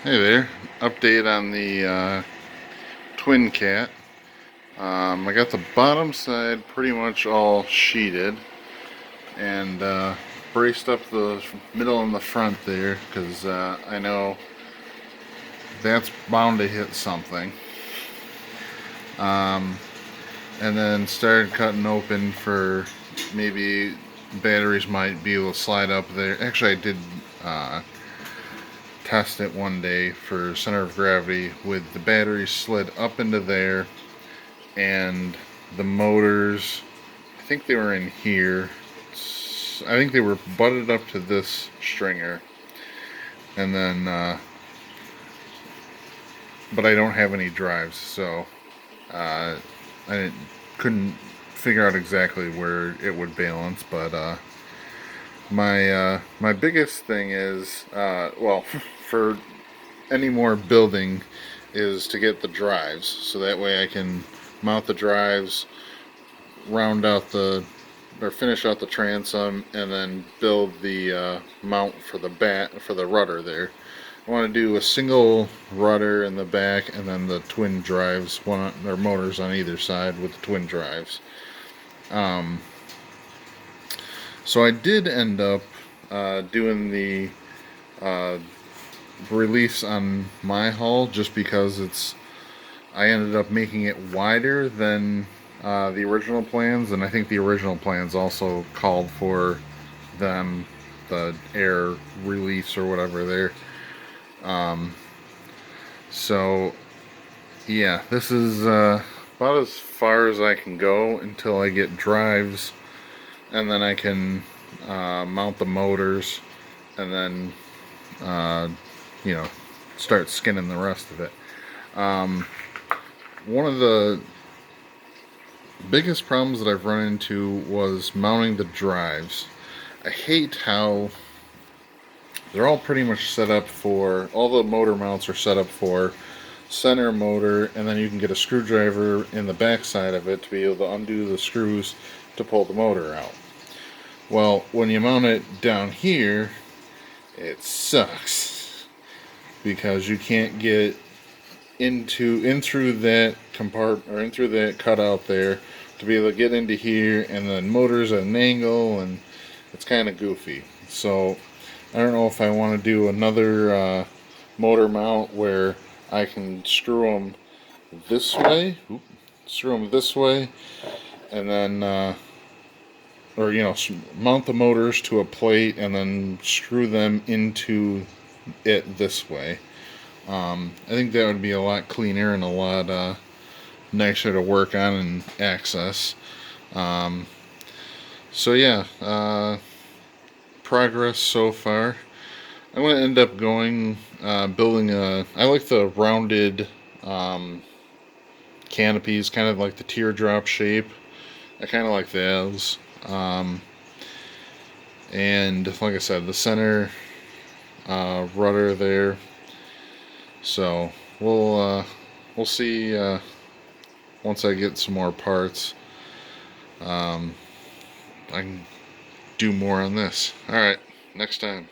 Hey there, update on the Twin Cat. I got the bottom side pretty much all sheeted and braced up the middle and the front there because I know that's bound to hit something. And then started cutting open for maybe batteries might be able to slide up there. Actually, I did test it one day for center of gravity with the batteries slid up into there and the motors, I think they were in here. I think they were butted up to this stringer, and then but I don't have any drives, so I couldn't figure out exactly where it would balance. But my biggest thing is well, for any more building is to get the drives, so that way I can mount the drives, round out the or finish out the transom, and then build the mount for the rudder there. I want to do a single rudder in the back and then the twin drives, or motors on either side with the twin drives. So I did end up doing the release on my hull just because I ended up making it wider than the original plans, and I think the original plans also called for the air release or whatever there. So yeah, this is about as far as I can go until I get drives, and then I can mount the motors, and then you know, start skinning the rest of it. One of the biggest problems that I've run into was mounting the drives. I hate how they're all pretty much set up for, all the motor mounts are set up for center motor, and then you can get a screwdriver in the back side of it to be able to undo the screws to pull the motor out. Well, when you mount it down here, it sucks because you can't get in through that compartment, or in through that cutout there, to be able to get into here, and then motors at an angle, and it's kind of goofy. So I don't know if I want to do another motor mount where I can screw them this way, and then or mount the motors to a plate and then screw them into it this way. I think that would be a lot cleaner and a lot nicer to work on and access. So yeah, progress so far. I'm going to end up building I like the rounded canopies, kind of like the teardrop shape. I kind of like those. And like I said, the center rudder there. So we'll see once I get some more parts. I can do more on this. All right, next time.